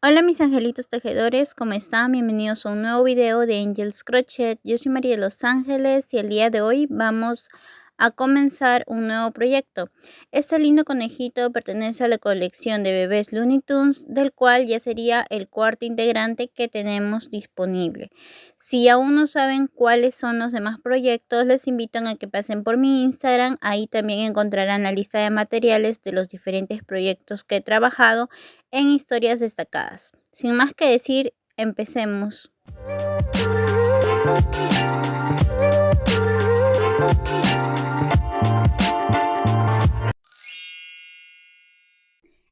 Hola mis angelitos tejedores, ¿cómo están? Bienvenidos a un nuevo video de Angels Crochet. Yo soy María de Los Ángeles y el día de hoy vamos a comenzar un nuevo proyecto. Este lindo conejito pertenece a la colección de bebés Looney Tunes, del cual ya sería el cuarto integrante que tenemos disponible. Si aún no saben cuáles son los demás proyectos, les invito a que pasen por mi Instagram. Ahí también encontrarán la lista de materiales de los diferentes proyectos que he trabajado en historias destacadas. Sin más que decir, empecemos.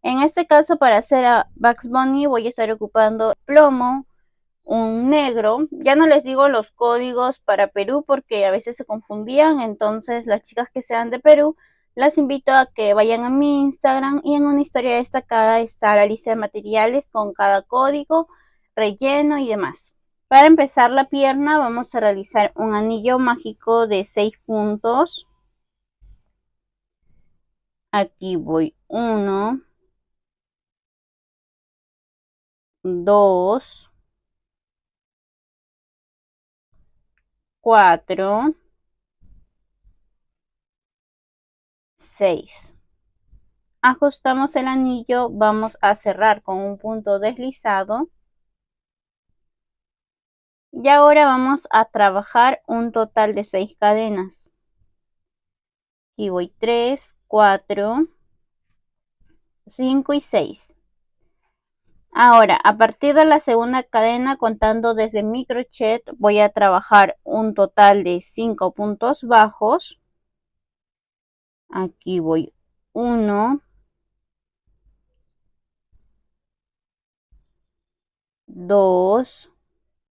En este caso, para hacer a Bugs Bunny voy a estar ocupando plomo, un negro. Ya no les digo los códigos para Perú porque a veces se confundían, entonces las chicas que sean de Perú las invito a que vayan a mi Instagram y en una historia destacada está la lista de materiales con cada código, relleno y demás. Para empezar la pierna vamos a realizar un anillo mágico de 6 puntos. Aquí voy 1, 2, 4, 6. Ajustamos el anillo, vamos a cerrar con un punto deslizado. Y ahora vamos a trabajar un total de 6 cadenas. Aquí voy 3, 4, 5 y 6. Ahora, a partir de la segunda cadena, contando desde mi crochet, voy a trabajar un total de 5 puntos bajos. Aquí voy 1, 2,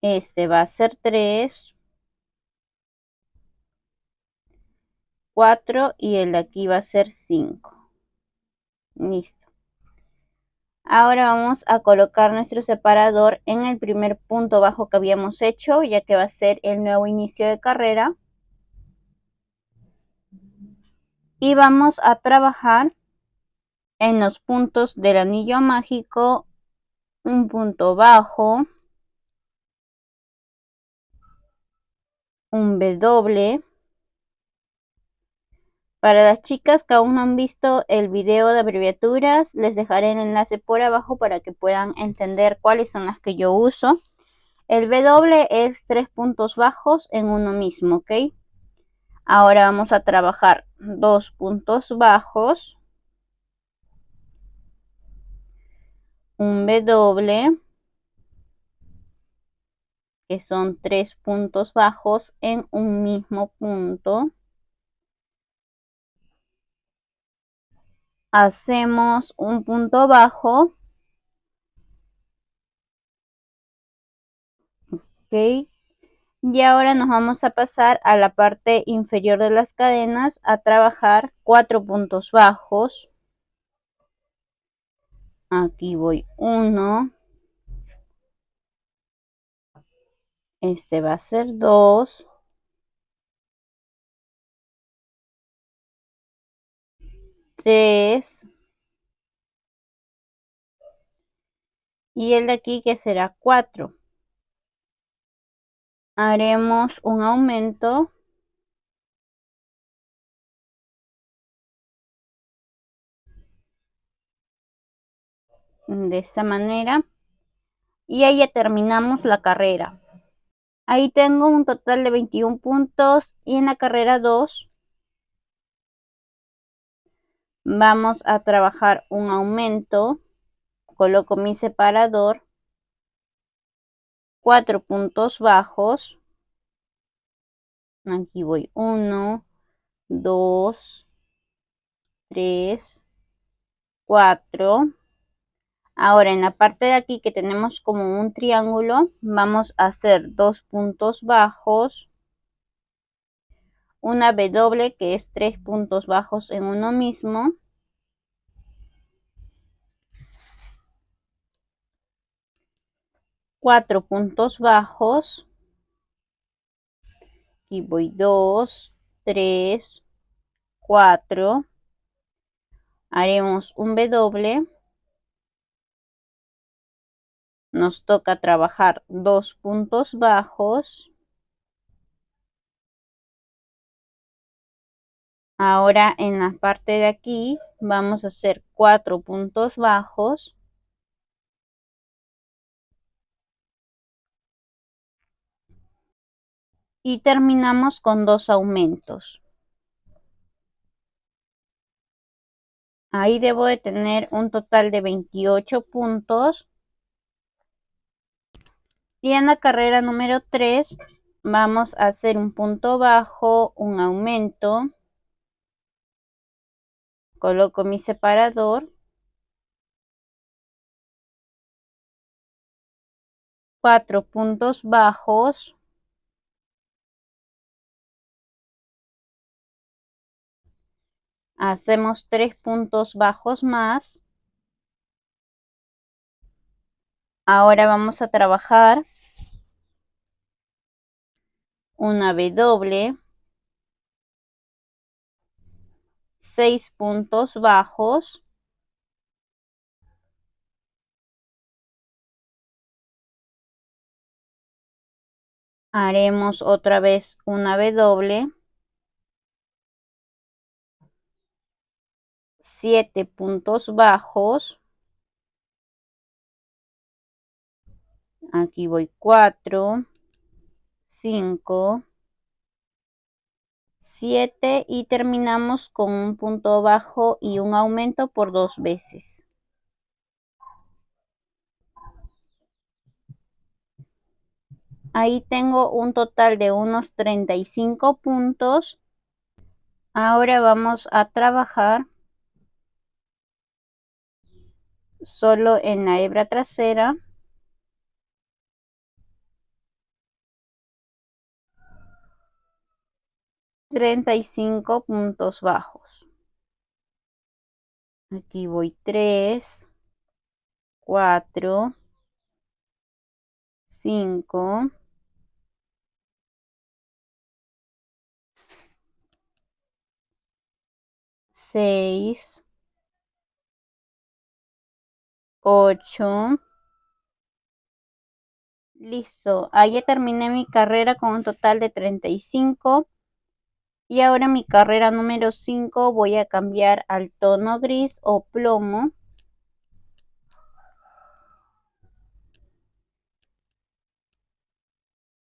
este va a ser 3, 4 y el de aquí va a ser 5. Listo. Ahora vamos a colocar nuestro separador en el primer punto bajo que habíamos hecho, ya que va a ser el nuevo inicio de carrera. Y vamos a trabajar en los puntos del anillo mágico, un punto bajo, un W. Para las chicas que aún no han visto el video de abreviaturas, les dejaré el enlace por abajo para que puedan entender cuáles son las que yo uso. El W es 3 puntos bajos en uno mismo, ¿ok? Ahora vamos a trabajar 2 puntos bajos, un W, que son 3 puntos bajos en un mismo punto. Hacemos un punto bajo, ¿ok? Y ahora nos vamos a pasar a la parte inferior de las cadenas a trabajar 4 puntos bajos. Aquí voy 1, este va a ser 2, 3 y el de aquí que será 4. Haremos un aumento de esta manera y ahí ya terminamos la carrera. Ahí tengo un total de 21 puntos y en la carrera 2 vamos a trabajar un aumento. Coloco mi separador, 4 puntos bajos. Aquí voy 1, 2, 3, 4. Ahora en la parte de aquí que tenemos como un triángulo, vamos a hacer 2 puntos bajos, una W que es 3 puntos bajos en uno mismo, cuatro puntos bajos, y voy 2, 3, 4, haremos un W, nos toca trabajar 2 puntos bajos. Ahora en la parte de aquí vamos a hacer 4 puntos bajos. Y terminamos con 2 aumentos. Ahí debo de tener un total de 28 puntos. Y en la carrera número 3 vamos a hacer un punto bajo, un aumento. Coloco mi separador. 4 puntos bajos. Hacemos 3 puntos bajos más. Ahora vamos a trabajar una W, 6 puntos bajos. Haremos otra vez una W, 7 puntos bajos. Aquí voy 4, 5, 7 y terminamos con un punto bajo y un aumento por 2 veces. Ahí tengo un total de unos 35 puntos. Ahora vamos a trabajar solo en la hebra trasera. 35 puntos bajos. Aquí voy 3, 4, 5, 6, 8. Listo, ahí ya terminé mi carrera con un total de 35. Y ahora mi carrera número 5 voy a cambiar al tono gris o plomo.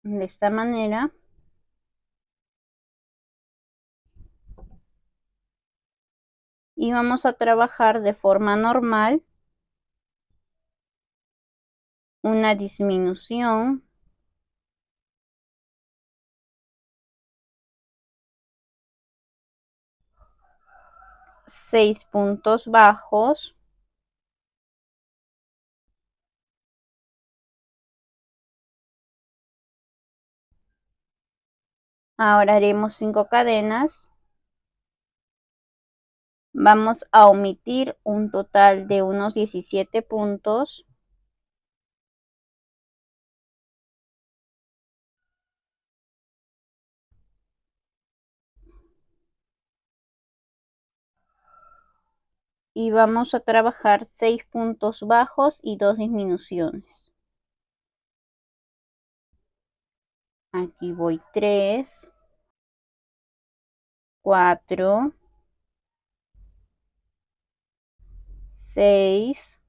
De esta manera. Y vamos a trabajar de forma normal una disminución. Seis puntos bajos. Ahora haremos 5 cadenas. Vamos a omitir un total de unos 17 puntos. Y vamos a trabajar 6 puntos bajos y 2 disminuciones. Aquí voy 3, 4, 6,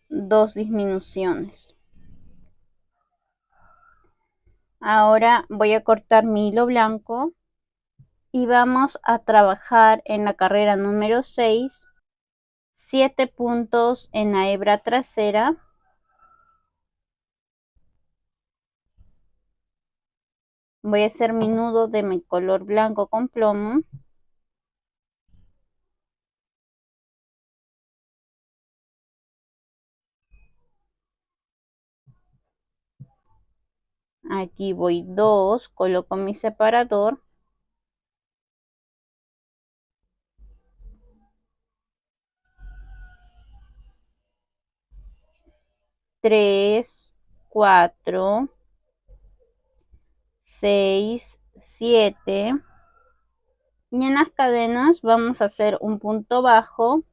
2 disminuciones. Ahora voy a cortar mi hilo blanco y vamos a trabajar en la carrera número 6, 7 puntos en la hebra trasera. Voy a hacer mi nudo de mi color blanco con plomo. Aquí voy 2, coloco mi separador. 3, 4, 6, 7. Y en las cadenas vamos a hacer un punto bajo,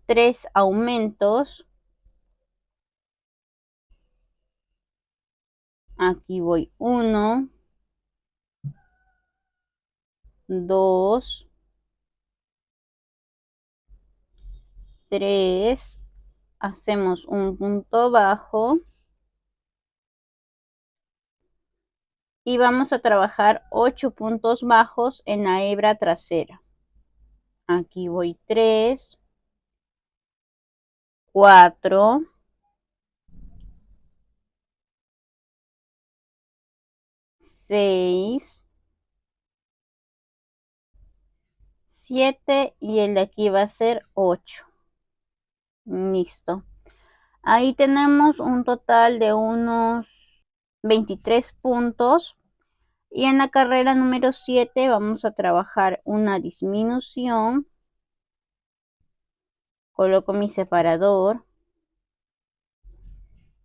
3 aumentos. Aquí voy 1, 2, 3. Hacemos un punto bajo. Y vamos a trabajar 8 puntos bajos en la hebra trasera. Aquí voy 3, 4, 6, 7 y el de aquí va a ser 8. Listo. Ahí tenemos un total de unos 23 puntos. Y en la carrera número 7 vamos a trabajar una disminución. Coloco mi separador.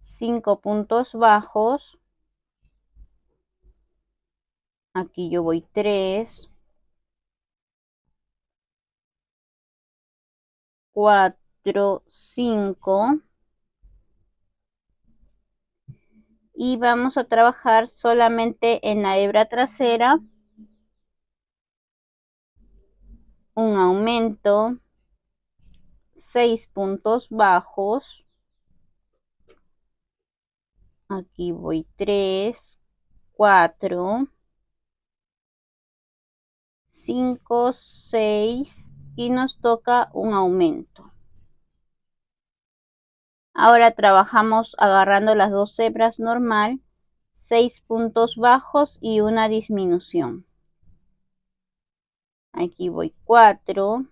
5 puntos bajos. Aquí yo voy 3, 4, 5. Y vamos a trabajar solamente en la hebra trasera. Un aumento. 6 puntos bajos. Aquí voy 3, 4, 5, 6 y nos toca un aumento. Ahora trabajamos agarrando las dos hebras normal, 6 puntos bajos y una disminución. Aquí voy 4,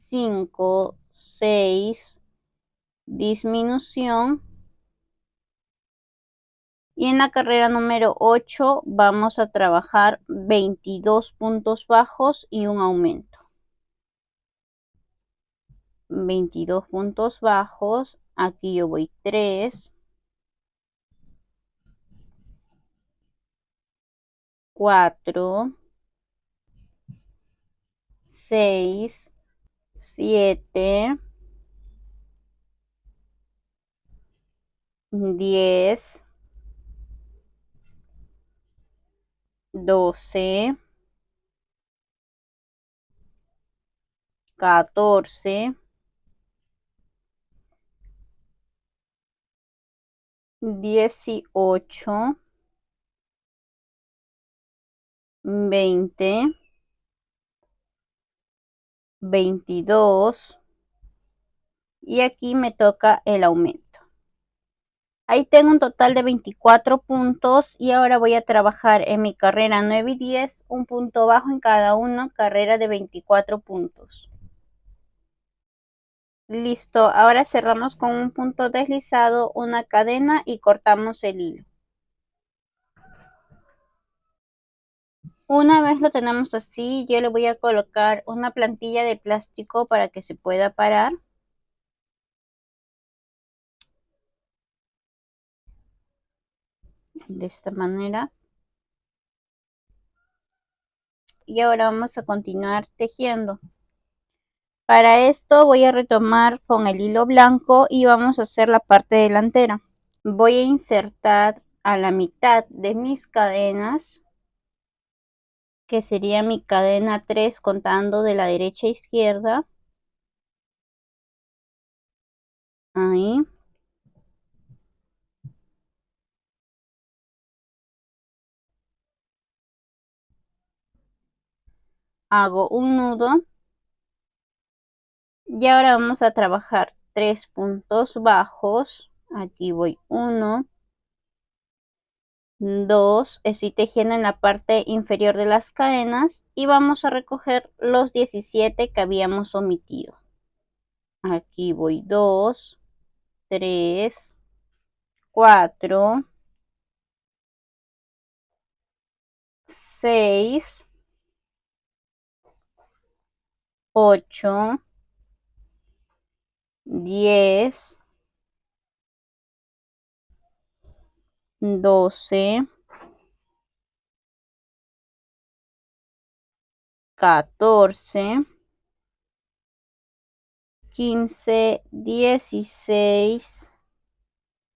5, 6, disminución. Y en la carrera número 8 vamos a trabajar 22 puntos bajos y un aumento. 22 puntos bajos. Aquí yo voy 3, 4, 6, 7, 10, 12, 14, 18, 20, 22 y aquí me toca el aumento. Ahí tengo un total de 24 puntos y ahora voy a trabajar en mi carrera 9 y 10, un punto bajo en cada uno, carrera de 24 puntos. Listo, ahora cerramos con un punto deslizado, una cadena y cortamos el hilo. Una vez lo tenemos así, yo le voy a colocar una plantilla de plástico para que se pueda parar. De esta manera. Y ahora vamos a continuar tejiendo. Para esto voy a retomar con el hilo blanco y vamos a hacer la parte delantera. Voy a insertar a la mitad de mis cadenas, que sería mi cadena 3 contando de la derecha a izquierda. Ahí. Hago un nudo. Y ahora vamos a trabajar 3 puntos bajos. Aquí voy 1, 2, estoy tejiendo en la parte inferior de las cadenas y vamos a recoger los 17 que habíamos omitido. Aquí voy 2, 3, 4, 6, 8, 10, 12, 14, 15, 16,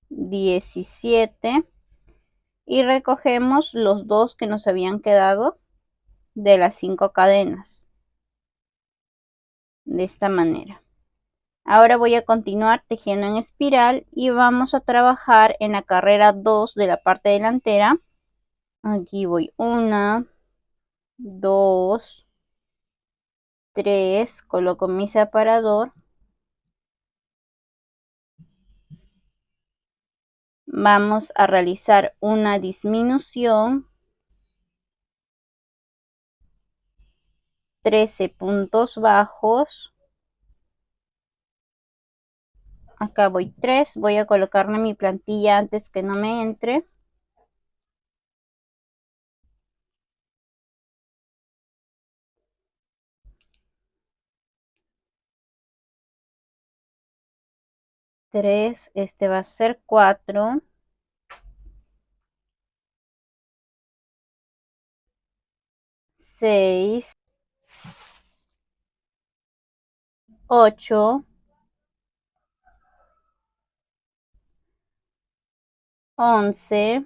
17 y recogemos los 2 que nos habían quedado de las 5 cadenas de esta manera. Ahora voy a continuar tejiendo en espiral y vamos a trabajar en la carrera 2 de la parte delantera. Aquí voy 1, 2, 3, coloco mi separador. Vamos a realizar una disminución, 13 puntos bajos. Acá voy 3, voy a colocarle mi plantilla antes que no me entre. Tres, este va a ser 4, 6, 8, 11,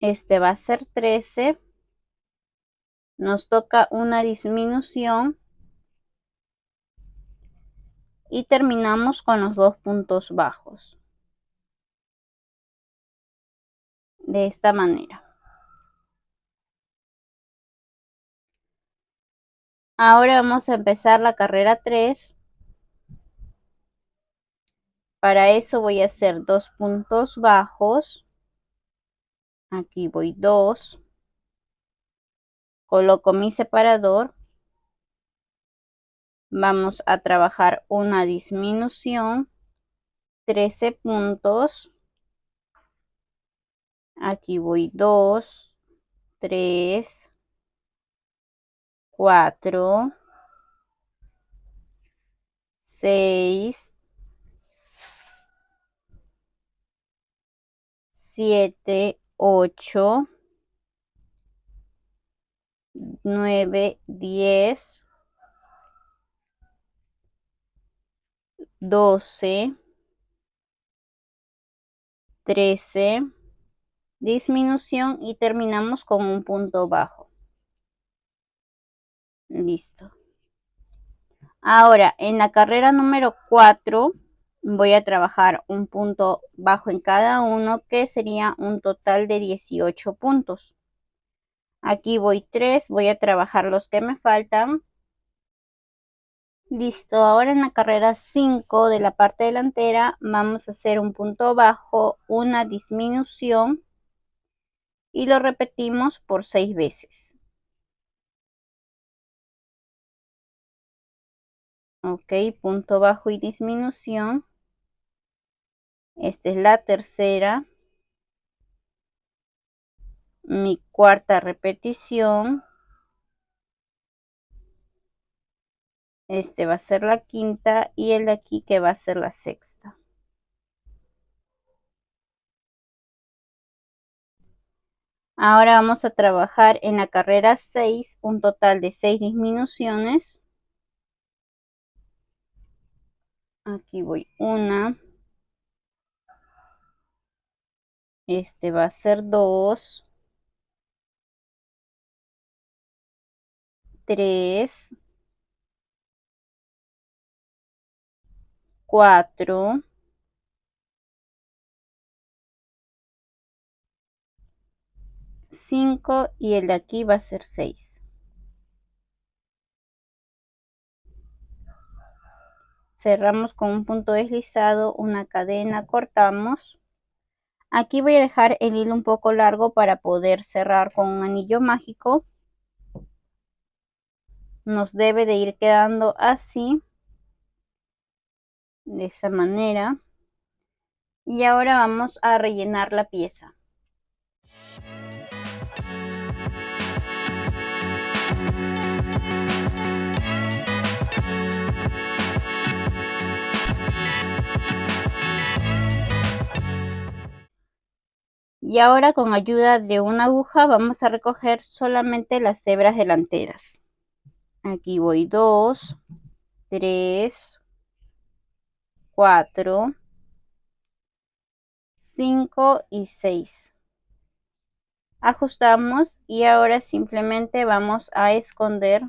este va a ser 13, nos toca una disminución y terminamos con los 2 puntos bajos de esta manera. Ahora vamos a empezar la carrera 3. Para eso voy a hacer 2 puntos bajos. Aquí voy 2, coloco mi separador, vamos a trabajar una disminución, 13 puntos. Aquí voy 2, 3, 4, 6, 7, 8, 9, 10, 12, 13, disminución y terminamos con un punto bajo. Listo. Ahora en la carrera número 4 voy a trabajar un punto bajo en cada uno, que sería un total de 18 puntos. Aquí voy 3, voy a trabajar los que me faltan. Listo, ahora en la carrera 5 de la parte delantera vamos a hacer un punto bajo, una disminución y lo repetimos por 6 veces. Ok, punto bajo y disminución. Esta es la tercera. Mi cuarta repetición. Este va a ser la quinta y el de aquí que va a ser la sexta. Ahora vamos a trabajar en la carrera 6, un total de 6 disminuciones. Aquí voy 1. Este va a ser 2, 3, 4, 5 y el de aquí va a ser 6. Cerramos con un punto deslizado, una cadena, cortamos. Aquí voy a dejar el hilo un poco largo para poder cerrar con un anillo mágico. Nos debe de ir quedando así, de esta manera. Y ahora vamos a rellenar la pieza. Y ahora con ayuda de una aguja vamos a recoger solamente las hebras delanteras. Aquí voy 2, 3, 4, 5 y 6. Ajustamos y ahora simplemente vamos a esconder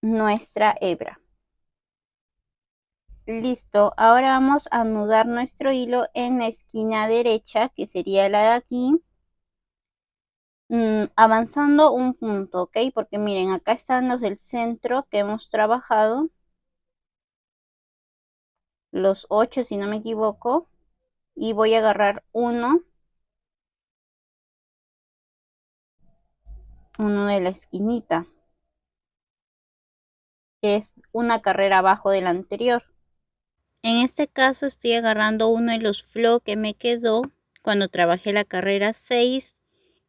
nuestra hebra. Listo, ahora vamos a anudar nuestro hilo en la esquina derecha, que sería la de aquí, avanzando un punto, ¿ok? Porque miren, acá están los del centro que hemos trabajado, los 8 si no me equivoco, y voy a agarrar uno de la esquinita, que es una carrera abajo del anterior. En este caso estoy agarrando uno de los flow que me quedó cuando trabajé la carrera 6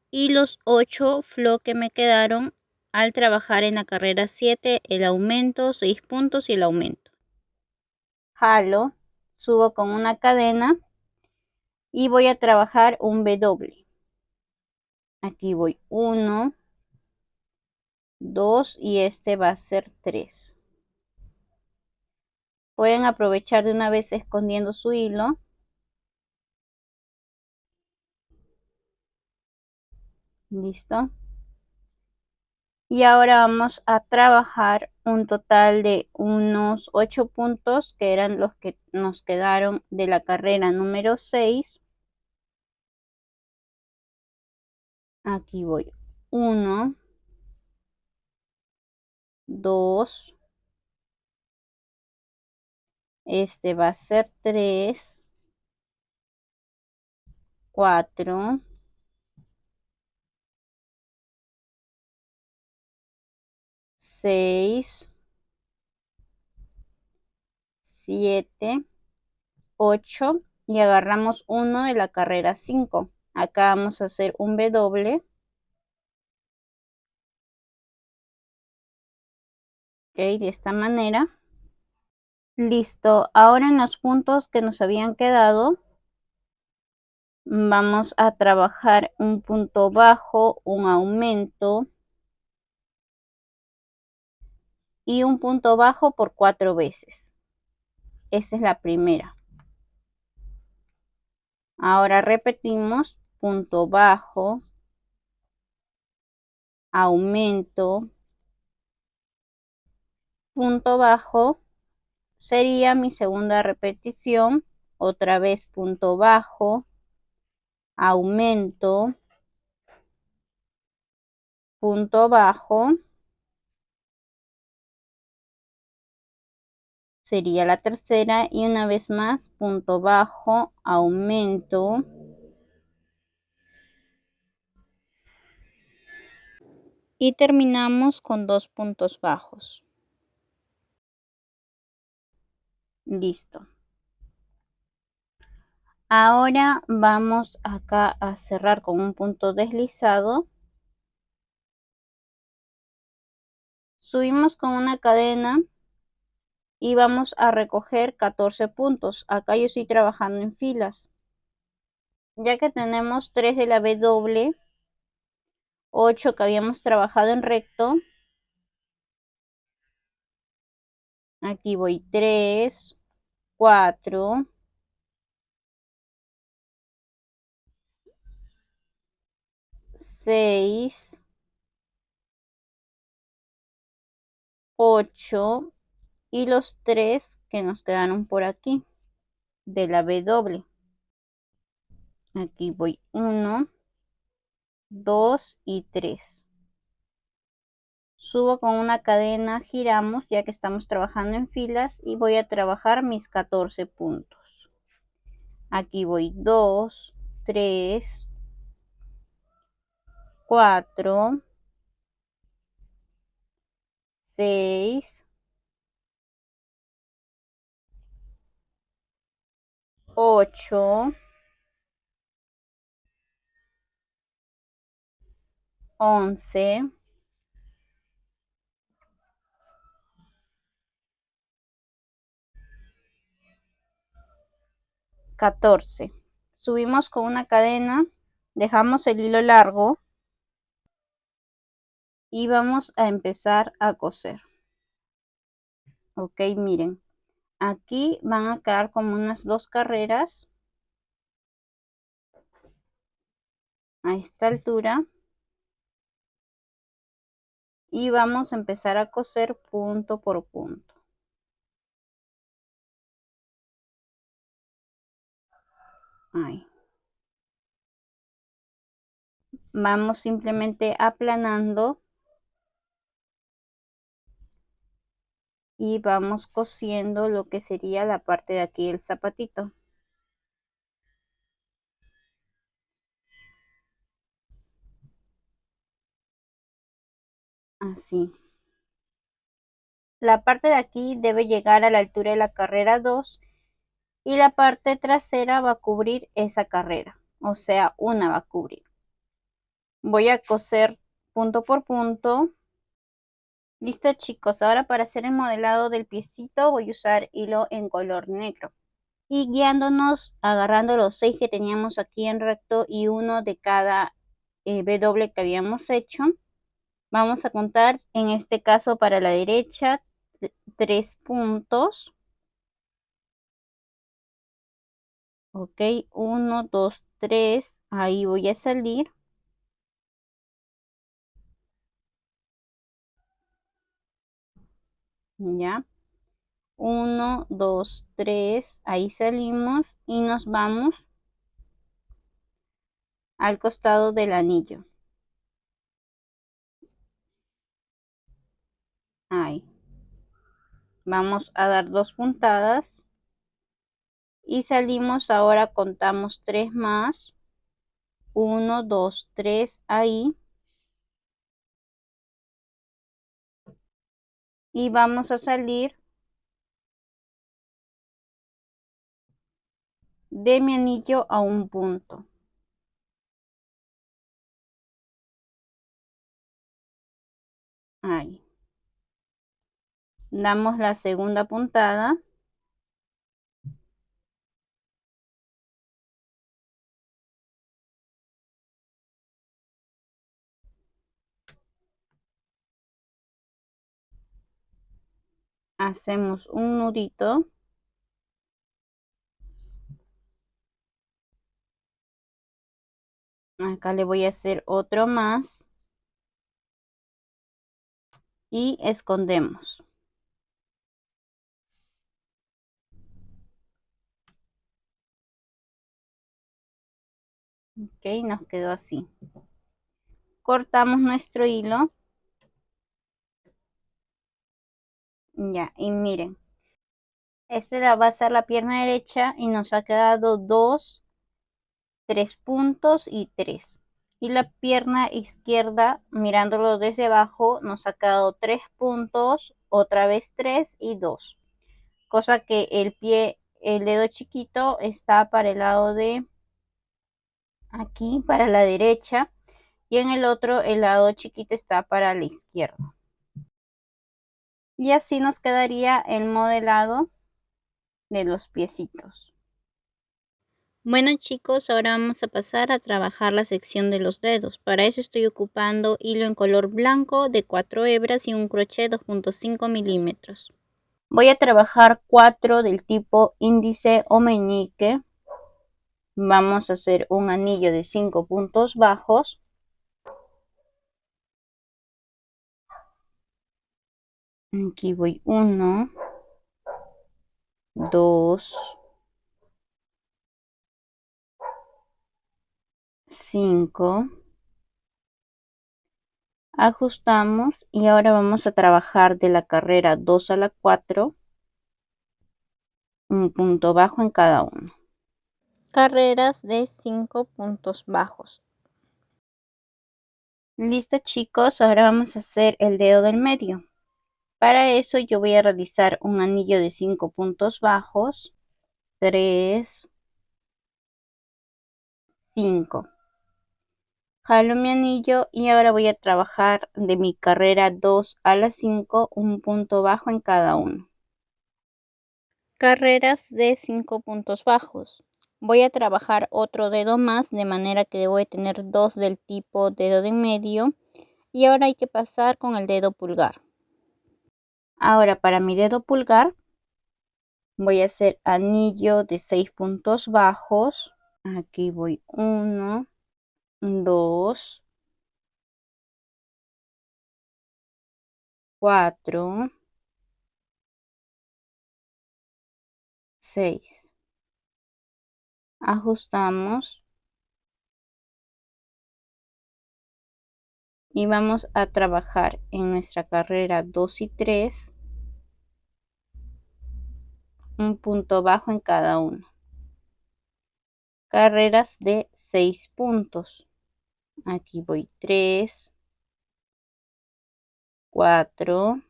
y los 8 flow que me quedaron al trabajar en la carrera 7, el aumento, 6 puntos y el aumento. Jalo, subo con una cadena y voy a trabajar un W. Aquí voy 1, 2 y este va a ser 3. Pueden aprovechar de una vez escondiendo su hilo. Listo. Y ahora vamos a trabajar un total de unos 8 puntos que eran los que nos quedaron de la carrera número 6. Aquí voy 1, 2, este va a ser 3, 4, 6, 7, 8 y agarramos uno de la carrera 5. Acá vamos a hacer un W. Ok, de esta manera. Listo, ahora en los puntos que nos habían quedado vamos a trabajar un punto bajo, un aumento y un punto bajo por 4 veces. Esa es la primera. Ahora repetimos punto bajo, aumento, punto bajo. Sería mi segunda repetición. Otra vez punto bajo, aumento, punto bajo. Sería la tercera y una vez más punto bajo, aumento, y terminamos con 2 puntos bajos. Listo. Ahora vamos acá a cerrar con un punto deslizado. Subimos con una cadena y vamos a recoger 14 puntos. Acá yo estoy trabajando en filas. Ya que tenemos 3 de la W, 8 que habíamos trabajado en recto. Aquí voy 3, 4, 6, 8 y los 3 que nos quedaron por aquí de la W. Aquí voy 1, 2 y 3. Subo con una cadena, giramos ya que estamos trabajando en filas y voy a trabajar mis 14 puntos. Aquí voy 2, 3, 4, 6, 8, 11, 14. Subimos con una cadena, dejamos el hilo largo y vamos a empezar a coser. Ok, miren, aquí van a quedar como unas 2 carreras a esta altura y vamos a empezar a coser punto por punto. Ahí. Vamos simplemente aplanando y vamos cosiendo lo que sería la parte de aquí del zapatito. Así. La parte de aquí debe llegar a la altura de la carrera 2 y la parte trasera va a cubrir esa carrera, o sea, una va a cubrir. Voy a coser punto por punto. Listo, chicos, ahora para hacer el modelado del piecito voy a usar hilo en color negro. Y guiándonos, agarrando los 6 que teníamos aquí en recto y uno de cada W que habíamos hecho, vamos a contar en este caso para la derecha 3 puntos. Ok, 1, 2, 3, ahí voy a salir. Ya, 1, 2, 3, ahí salimos y nos vamos al costado del anillo. Ahí. Vamos a dar 2 puntadas y salimos. Ahora contamos 3 más. 1, 2, 3 ahí. Y vamos a salir de mi anillo a un punto. Ahí. Damos la segunda puntada. Hacemos un nudito. Acá le voy a hacer otro más. Y escondemos. Ok, nos quedó así. Cortamos nuestro hilo. Ya, y miren. Esta va a ser la pierna derecha y nos ha quedado 2, 3 puntos y 3. Y la pierna izquierda, mirándolo desde abajo, nos ha quedado 3 puntos, otra vez 3 y 2. Cosa que el pie, el dedo chiquito está para el lado de aquí, para la derecha, y en el otro el lado chiquito está para la izquierda. Y así nos quedaría el modelado de los piecitos. Bueno, chicos, ahora vamos a pasar a trabajar la sección de los dedos. Para eso estoy ocupando hilo en color blanco de 4 hebras y un crochet 2.5 milímetros. Voy a trabajar 4 del tipo índice o meñique. Vamos a hacer un anillo de 5 puntos bajos. Aquí voy 1, 2, 5. Ajustamos y ahora vamos a trabajar de la carrera 2 a la 4, un punto bajo en cada uno. Carreras de 5 puntos bajos. Listo, chicos, ahora vamos a hacer el dedo del medio. Para eso yo voy a realizar un anillo de 5 puntos bajos. 3, 5. Jalo mi anillo y ahora voy a trabajar de mi carrera 2 a la 5, un punto bajo en cada uno. Carreras de 5 puntos bajos. Voy a trabajar otro dedo más, de manera que voy a tener 2 del tipo dedo de medio. Y ahora hay que pasar con el dedo pulgar. Ahora para mi dedo pulgar voy a hacer anillo de 6 puntos bajos. Aquí voy 1, 2, 4, 6. Ajustamos y vamos a trabajar en nuestra carrera 2 y 3 un punto bajo en cada uno. Carreras de 6 puntos. Aquí voy 3, 4,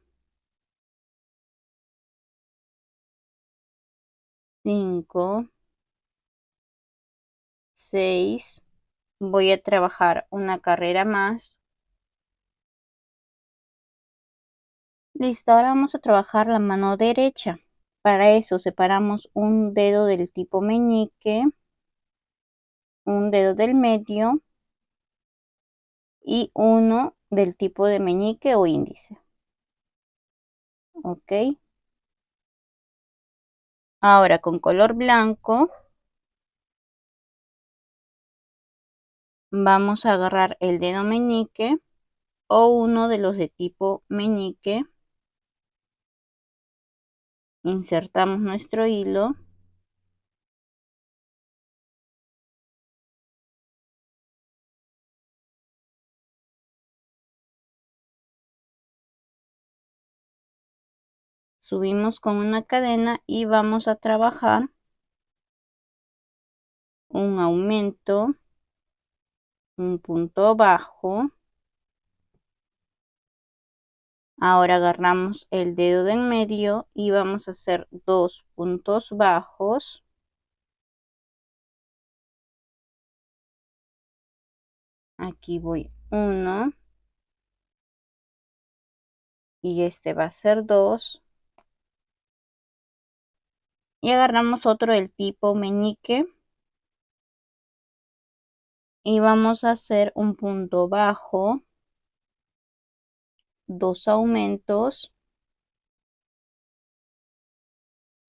5, 6. Voy a trabajar una carrera más. Listo, ahora vamos a trabajar la mano derecha. Para eso separamos un dedo del tipo meñique, un dedo del medio y uno del tipo de meñique o índice. Ok. Ahora con color blanco vamos a agarrar el dedo meñique o uno de los de tipo meñique. Insertamos nuestro hilo. Subimos con una cadena y vamos a trabajar un aumento, un punto bajo. Ahora agarramos el dedo de en medio y vamos a hacer 2 puntos bajos. Aquí voy 1 y este va a ser 2. Y agarramos otro del tipo meñique y vamos a hacer un punto bajo, 2 aumentos.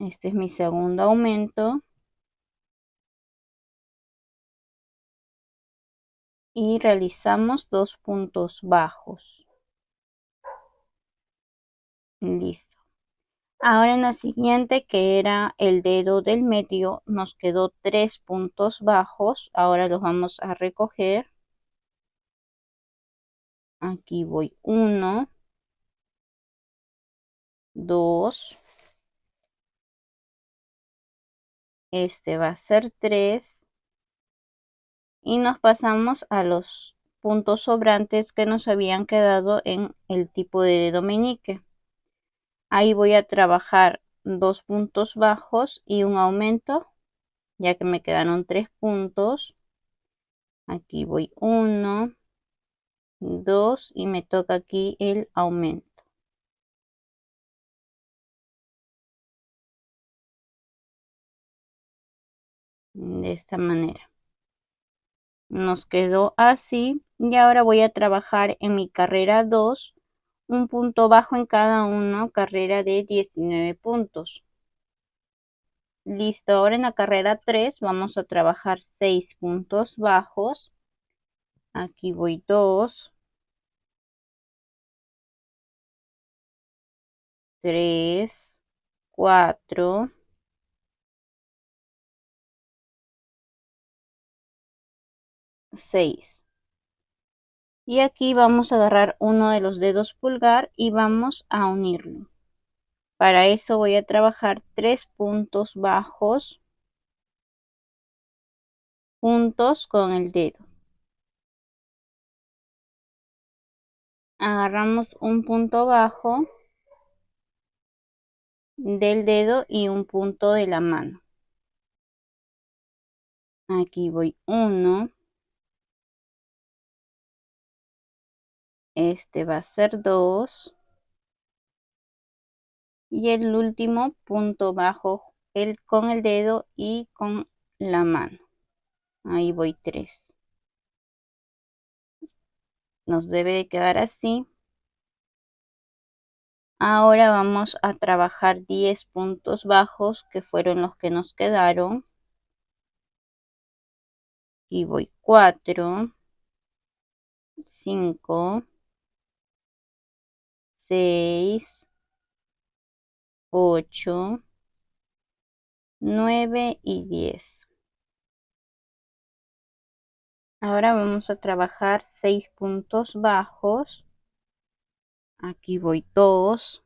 Este es mi segundo aumento. Y realizamos 2 puntos bajos. Listo. Ahora en la siguiente, que era el dedo del medio, nos quedó 3 puntos bajos. Ahora los vamos a recoger. Aquí voy 1, 2. Este va a ser 3. Y nos pasamos a los puntos sobrantes que nos habían quedado en el tipo de dedo meñique. Ahí voy a trabajar 2 puntos bajos y un aumento, ya que me quedaron 3 puntos. Aquí voy 1, 2 y me toca aquí el aumento. De esta manera. Nos quedó así y ahora voy a trabajar en mi carrera 2 un punto bajo en cada uno, carrera de 19 puntos. Listo, ahora en la carrera 3 vamos a trabajar 6 puntos bajos. Aquí voy 2, 3, 4, 6. Y aquí vamos a agarrar uno de los dedos pulgar y vamos a unirlo. Para eso voy a trabajar 3 puntos bajos juntos con el dedo. Agarramos un punto bajo del dedo y un punto de la mano. Aquí voy 1. Este va a ser 2. Y el último punto bajo con el dedo y con la mano. Ahí voy 3. nos debe de quedar así. Ahora vamos a trabajar 10 puntos bajos que fueron los que nos quedaron. Y voy 4, 5, 6, 8, 9 y 10. Ahora vamos a trabajar 6 puntos bajos. Aquí voy 2,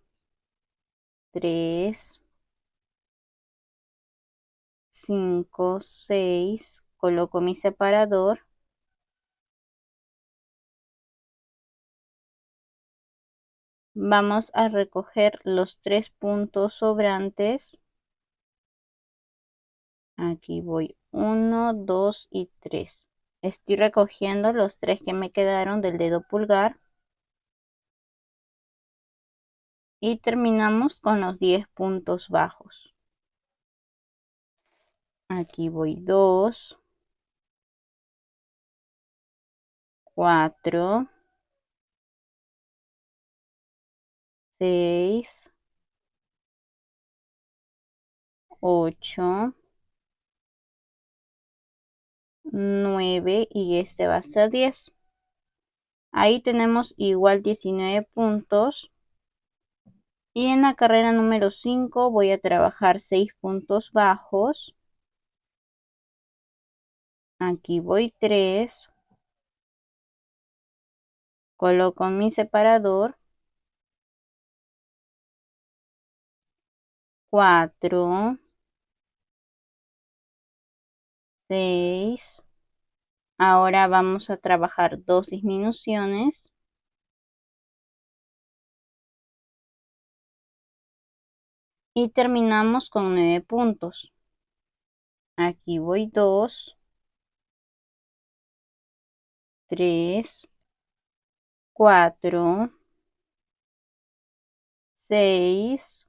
3, 5, 6. Coloco mi separador. Vamos a recoger los 3 puntos sobrantes. Aquí voy 1, 2 y 3. Estoy recogiendo los 3 que me quedaron del dedo pulgar. Y terminamos con los 10 puntos bajos. Aquí voy 2, 4, 6, 8, 9 y este va a ser 10. Ahí tenemos igual 19 puntos. Y en la carrera número 5 voy a trabajar 6 puntos bajos. Aquí voy 3. Coloco mi separador. 4, 6. Ahora vamos a trabajar 2 disminuciones. Y terminamos con 9 puntos. Aquí voy 2, 3, 4, 6,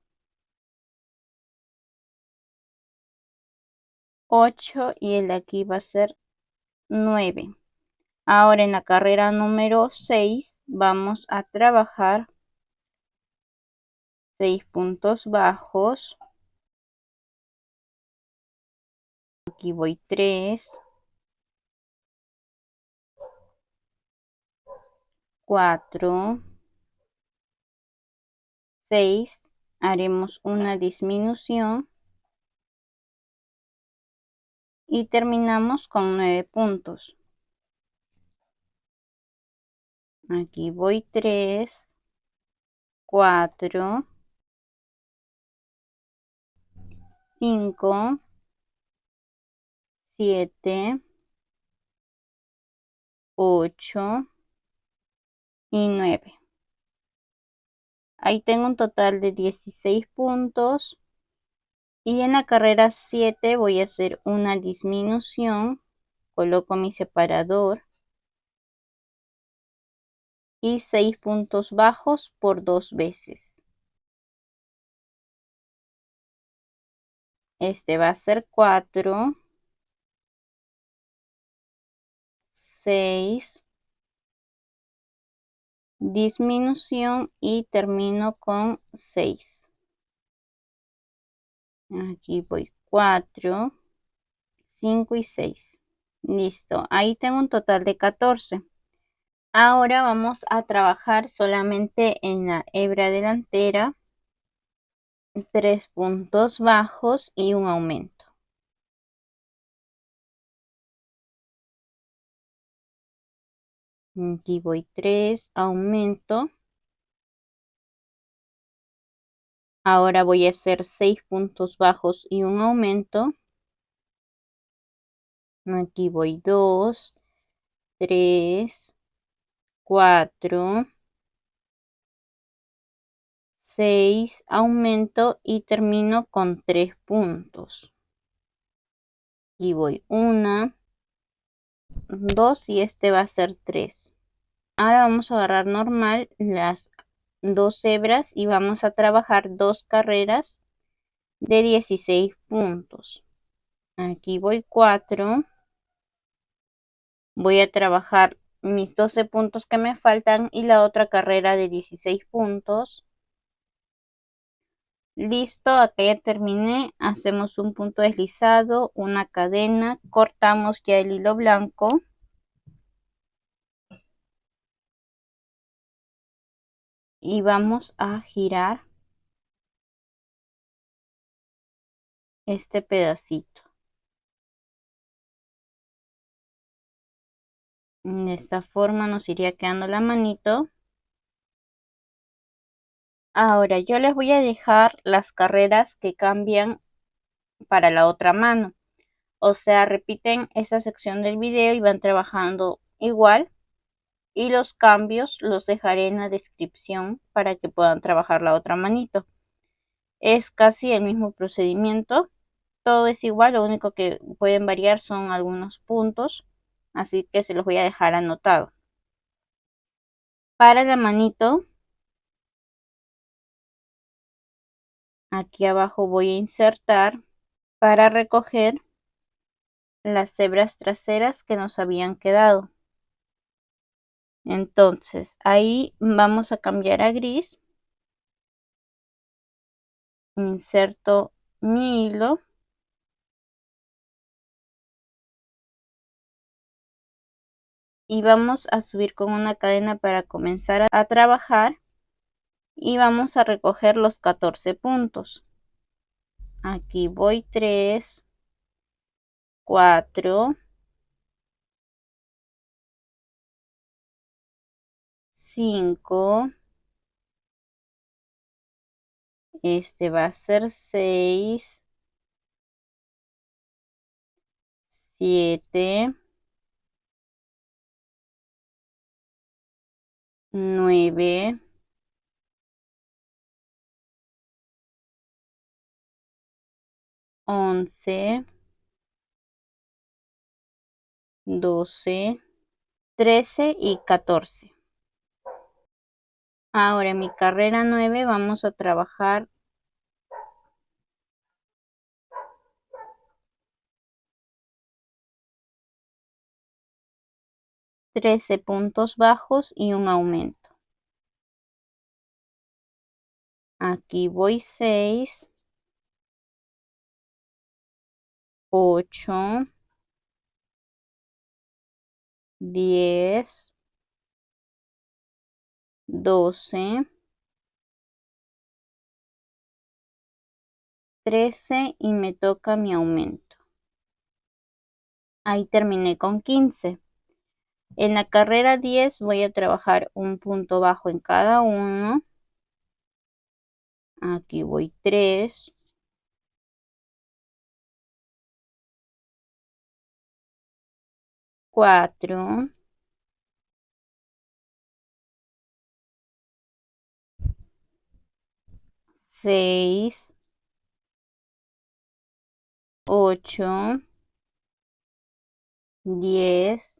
8 y el de aquí va a ser 9. Ahora en la carrera número 6 vamos a trabajar 6 puntos bajos. Aquí voy 3, 4, 6. Haremos una disminución. Y terminamos con 9 puntos. Aquí voy 3, 4, 5, 7, 8 y 9. Ahí tengo un total de 16 puntos. Y en la carrera 7 voy a hacer una disminución. Coloco mi separador. Y 6 puntos bajos por 2 veces. Este va a ser 4, 6, disminución y termino con 6. Aquí voy 4, 5 y 6. Listo, ahí tengo un total de 14. Ahora vamos a trabajar solamente en la hebra delantera, 3 puntos bajos y un aumento. Aquí voy 3, aumento. Ahora voy a hacer 6 puntos bajos y un aumento. Aquí voy 2, 3, 4, 6, aumento y termino con 3 puntos. Y voy 1, 2 y este va a ser 3. Ahora vamos a agarrar normal las 2 hebras y vamos a trabajar 2 carreras de 16 puntos. Aquí voy 4. Voy a trabajar mis 12 puntos que me faltan y la otra carrera de 16 puntos. Listo, acá ya terminé. Hacemos un punto deslizado, una cadena, cortamos ya el hilo blanco. Y vamos a girar este pedacito. De esta forma nos iría quedando la manito. Ahora yo les voy a dejar las carreras que cambian para la otra mano. O sea, repiten esa sección del video y van trabajando igual. Y los cambios los dejaré en la descripción para que puedan trabajar la otra manito. Es casi el mismo procedimiento. Todo es igual, lo único que pueden variar son algunos puntos. Así que se los voy a dejar anotado. Para la manito, aquí abajo voy a insertar para recoger las hebras traseras que nos habían quedado. Entonces ahí vamos a cambiar a gris. Inserto mi hilo. Y vamos a subir con una cadena para comenzar a trabajar. Y vamos a recoger los 14 puntos. Aquí voy 3, 4, 5, este va a ser 6, 7, 9, 11, 12, 13 y 14. Ahora en mi carrera 9 vamos a trabajar 13 puntos bajos y un aumento. Aquí voy 6, 8, 10, 12, 13 y me toca mi aumento. Ahí terminé con 15. En la carrera 10 voy a trabajar un punto bajo en cada uno. Aquí voy 3, 4, 6, 8, 10,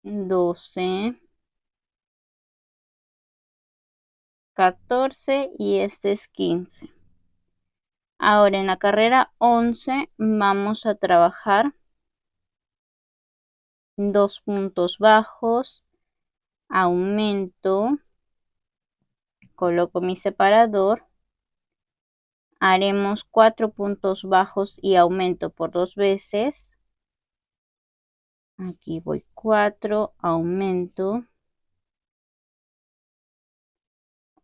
12, 14 y este es 15. Ahora en la carrera 11 vamos a trabajar 2 puntos bajos, aumento, coloco mi separador, haremos 4 puntos bajos y aumento por 2 veces. Aquí voy 4, aumento,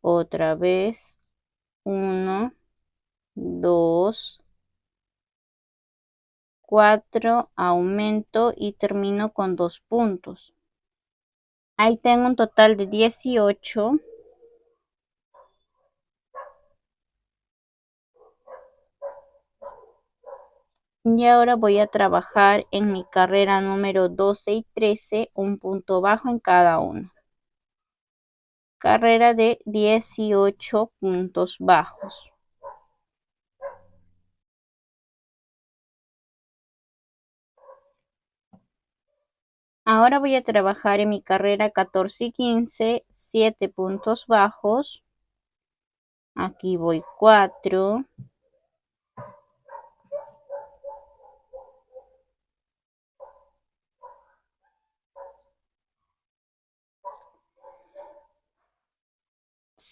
otra vez 1, 2, 4, aumento y termino con 2 puntos. Ahí tengo un total de 18. Y ahora voy a trabajar en mi carrera número 12 y 13, un punto bajo en cada uno. Carrera de 18 puntos bajos. Ahora voy a trabajar en mi carrera 14 y 15, 7 puntos bajos. Aquí voy 4,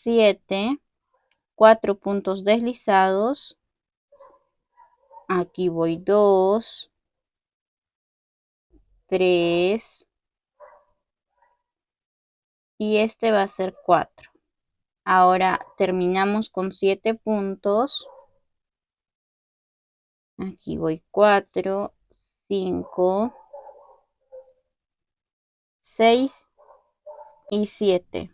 7, 4 puntos deslizados, aquí voy 2, 3 y este va a ser 4. Ahora terminamos con 7 puntos, aquí voy 4, 5, 6 y 7.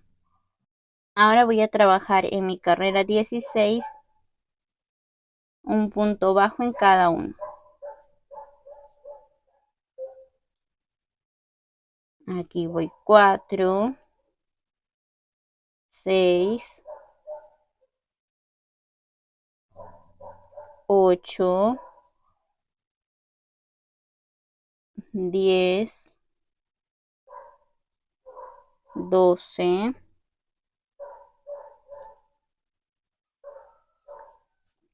Ahora voy a trabajar en mi carrera 16, un punto bajo en cada uno. Aquí voy 4, 6, 8, 10, 12,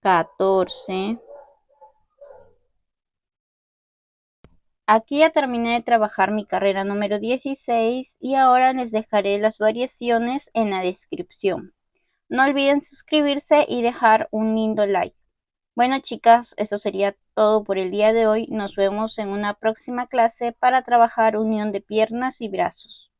14. Aquí ya terminé de trabajar mi carrera número 16 y ahora les dejaré las variaciones en la descripción. No olviden suscribirse y dejar un lindo like. Bueno, chicas, eso sería todo por el día de hoy. Nos vemos en una próxima clase para trabajar unión de piernas y brazos.